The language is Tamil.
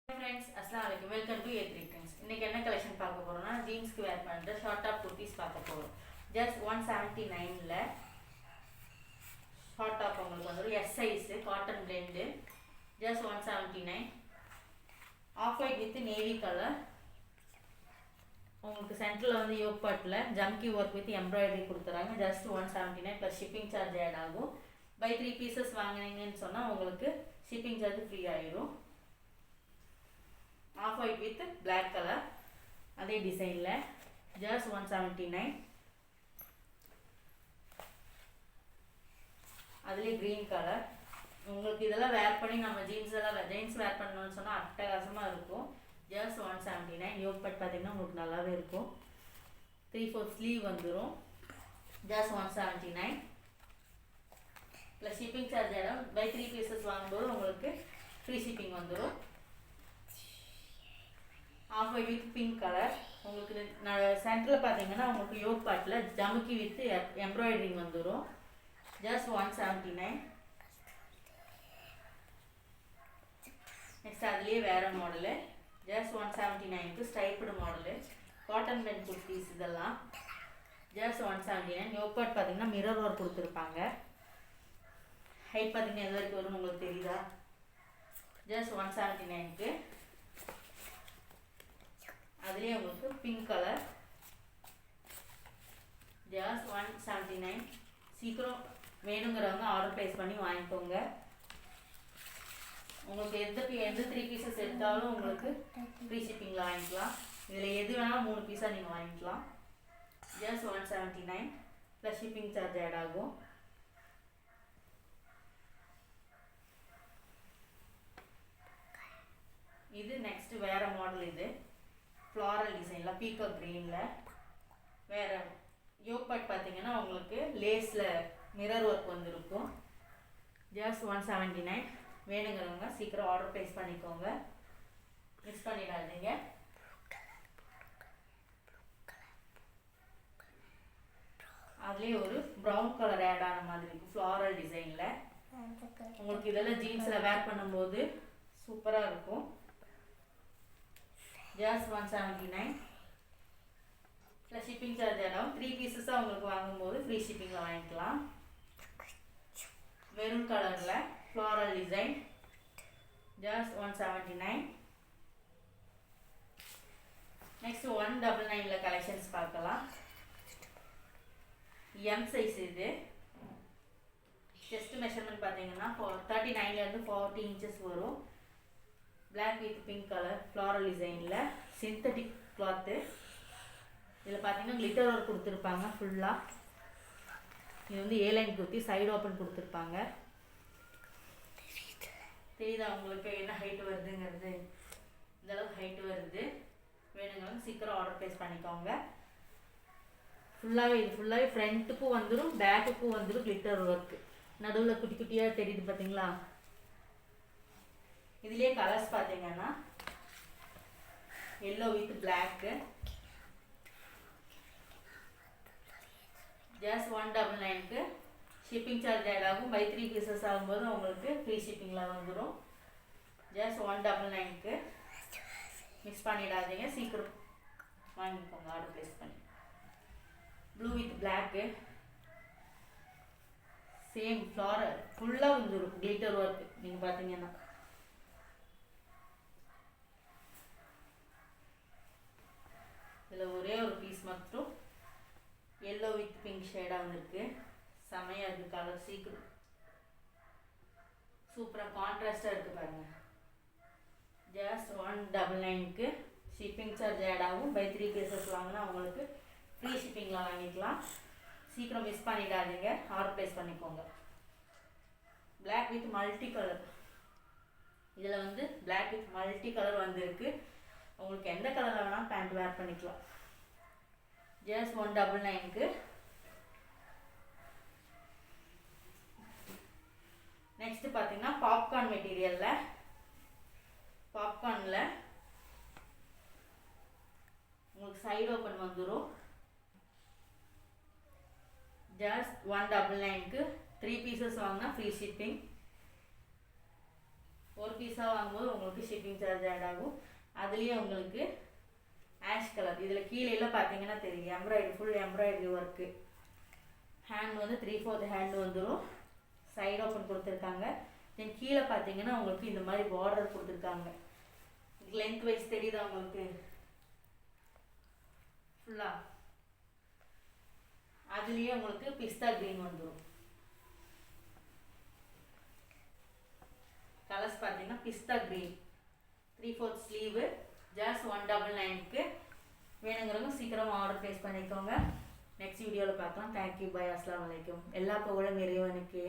Friends, Assalamu alaikum. Welcome to A3 Trends. இன்னைக்கு என்ன கலெக்ஷன் பார்க்க போறோம்னா ஜீன்ஸ்க்கு வேர் பண்ற ஷார்ட் டாப் குர்த்திஸ் பார்க்க போறோம். ஜஸ்ட் 179ல ஷார்ட் டாப் உங்களுக்கு வந்து S size cotton blend just 179 off white with navy colour. உங்களுக்கு சென்டர்ல வந்து யோக் பார்ட்ல ஜம்கி ஒர்க் வித் எம்ப்ராய்டரி கொடுத்துறாங்க. just 179 plus shipping charge add ஆகும். பை 3 pieces வாங்குனீங்கன்னு சொன்னா உங்களுக்கு shipping charge ஃப்ரீ ஆயிடும். Off white with black colour அதே டிசைனில் ஜஸ்ட் 179. அதுலேயே க்ரீன் கலர். உங்களுக்கு இதெல்லாம் வேர் பண்ணி நம்ம ஜீன்ஸ் வேர் பண்ணணும்னு சொன்னால் அட்டகாசமாக இருக்கும். ஜஸ்ட் 179. யோக் பட் பார்த்தீங்கன்னா உங்களுக்கு நல்லாவே இருக்கும். 3/4 ஸ்லீவ் வந்துடும். ஜஸ்ட் 179 ப்ளஸ் ஷிப்பிங் சார்ஜ் இடம் பை 3 pieces வாங்கும்போது உங்களுக்கு ஃப்ரீ ஷிப்பிங் வந்துடும். Off white with pink colour. உங்களுக்கு சென்டரில் பார்த்தீங்கன்னா உங்களுக்கு யோக் பார்ட்டில் ஜமுக்கி வித் எம்ப்ராய்டரிங் வந்துடும். ஜஸ்ட் 179. நெக்ஸ்ட் அதுலேயே வேறு மாடலு ஜஸ்ட் 179க்கு ஸ்டைப்டு மாடலு காட்டன் பென் குர்த்திஸ் இதெல்லாம் ஜஸ்ட் 179. யோக் பார்ட் பார்த்தீங்கன்னா மிரர் ஒர்க் கொடுத்துருப்பாங்க. ஹைட் பார்த்தீங்கன்னா எது வரைக்கும் வரும்னு உங்களுக்கு தெரியுதா? ஜஸ்ட் 179க்கு. அதுலேயே உங்களுக்கு பிங்க் கலர் ஜஸ்ட் 179. சீக்கிரம் வேணுங்கிறவங்க ஆர்டர் ப்ளேஸ் பண்ணி வாங்கிக்கோங்க. உங்களுக்கு எந்த 3 pieces எடுத்தாலும் உங்களுக்கு ஃப்ரீ ஷிப்பிங்கில் வாங்கிக்கலாம். இதில் எது வேணாலும் 3 பீஸாக நீங்கள் வாங்கிக்கலாம். Just 179 plus shipping charge add ஆகும். இது நெக்ஸ்ட் வேறு மாடல். இது ஃப்ளாரல் டிசைனில் பீகாக் க்ரீனில் வேறு யோக் பார்ட் பார்த்தீங்கன்னா உங்களுக்கு லேஸில் மிரர் ஒர்க் வந்துருக்கும். ஜஸ்ட் 179. வேணுங்கிறவங்க சீக்கிரம் ஆர்டர் ப்ளேஸ் பண்ணிக்கோங்க. மிஸ் பண்ணிடாதீங்க. அதுலேயே ஒரு ப்ரௌன் கலர் ஆட் ஆன மாதிரி இருக்கும் ஃப்ளாரல் டிசைனில். உங்களுக்கு இதெல்லாம் ஜீன்ஸில் வேர் பண்ணும்போது சூப்பராக இருக்கும். ஜஸ்ட் 179 ப்ளஸ் ஷிப்பிங் சார்ஜ் ஆகும். 3 pieces உங்களுக்கு வாங்கும்போது ஃப்ரீ ஷிப்பிங்கில் வாங்கிக்கலாம். மெரூன் கலரில் ஃப்ளாரல் டிசைன் ஜஸ்ட் 179. நெக்ஸ்ட் 199ல் கலெக்ஷன்ஸ் பார்க்கலாம். M size. இது செஸ்ட் மெஷர்மெண்ட் பார்த்தீங்கன்னா 39லேருந்து 40 inches வரும். Black with pink colour floral டிசைனில் சிந்தட்டிக் கிளாத்து. இதில் பார்த்தீங்கன்னா கிளிட்டர் ஒர்க் கொடுத்துருப்பாங்க ஃபுல்லாக. இது வந்து ஏலைன் குர்த்தி சைடு ஓப்பன் கொடுத்துருப்பாங்க. தெரியுதா உங்களுக்கு என்ன ஹைட் வருதுங்கிறது? இந்தளவுக்கு ஹைட் வருது. வேணுங்கிறவங்க சீக்கிரம் ஆர்டர் ப்ளேஸ் பண்ணிக்கோங்க. இது ஃபுல்லாகவே ஃப்ரண்ட்டுக்கும் வந்துடும் பேக்குக்கும் வந்துடும் கிளிட்டர் ஒர்க்கு. நடுவில் குட்டி குட்டியாக தெரியுது பார்த்தீங்களா? இதுலேயே கலர்ஸ் பார்த்தீங்கன்னா எல்லோ வித் பிளாக்கு ஜஸ்ட் 199க்கு ஷிப்பிங் சார்ஜ் ஆட் ஆகும். பை 3 pieces ஆகும்போது உங்களுக்கு ஃப்ரீ ஷிப்பிங்கில் வந்துடும். ஜஸ்ட் 199க்கு. மிஸ் பண்ணிடாதீங்க. சீக்கிரம் வாங்கிக்கோங்க ஆர்டர் ப்ளேஸ் பண்ணி. Blue with block same floral ஃபுல்லாக வந்துடும் கிளிட்டர் ஒர்க். நீங்கள் பார்த்தீங்கன்னா இதில் ஒரே ஒரு பீஸ் மட்டும் எல்லோ வித் பிங்க் ஷேடாக வந்துருக்கு. செமையாக இருக்குது கலர். சீக்கிரம் சூப்பராக கான்ட்ராஸ்டாக இருக்குது பாருங்கள். ஜஸ்ட் 199க்கு ஷிப்பிங் சார்ஜ் ஆட் ஆகும். பை 3 pieces வாங்கினா உங்களுக்கு ஃப்ரீ ஷிப்பிங்கில் வாங்கிக்கலாம். சீக்கிரம் மிஸ் பண்ணிடாதீங்க. ஆர்டர் ப்ளேஸ் பண்ணிக்கோங்க. Black with multi colour. இதில் வந்து பிளாக் வித் மல்டி கலர் வந்துருக்கு. உங்களுக்கு எந்த கலரில் வேணால் பேண்ட் வேர் பண்ணிக்கலாம். ஜஸ்ட் 199க்கு. நெக்ஸ்ட்டு பார்த்தீங்கன்னா பாப்கார்ன் மெட்டீரியலில் பாப்கார்னில் உங்களுக்கு சைடு ஓப்பன் வந்துடும். ஜஸ்ட் 199க்கு 3 pieces வாங்கினா ஃப்ரீ ஷிப்பிங். ஒரு பீஸாக வாங்கும்போது உங்களுக்கு ஷிப்பிங் சார்ஜ் ஆட் ஆகும். அதுலேயே உங்களுக்கு ஆஷ் கலர், இதில் கீழேலாம் பார்த்தீங்கன்னா தெரியும் embroidery, full embroidery work. Hand வந்து 3/4 ஹேண்ட் வந்துடும். சைடு ஓப்பன் கொடுத்துருக்காங்க. தென் கீழே பார்த்தீங்கன்னா உங்களுக்கு இந்த மாதிரி பார்டர் கொடுத்துருக்காங்க. லென்த் வைஸ் தெரியுதா உங்களுக்கு ஃபுல்லாக? அதுலேயே உங்களுக்கு பிஸ்தா க்ரீன் வந்துடும். கலர்ஸ் பார்த்தீங்கன்னா பிஸ்தா க்ரீன், 3/4 ஸ்லீவு, ஜஸ்ட் 199க்கு. வேணுங்கிறவங்க சீக்கிரமாக ஆர்டர் ப்ளேஸ் பண்ணிக்கோங்க. நெக்ஸ்ட் வீடியோவில் பார்க்கலாம். தேங்க்யூ, பை, அஸ்ஸலாமு அலைக்கும். எல்லா புகழும் இறைவனுக்கு.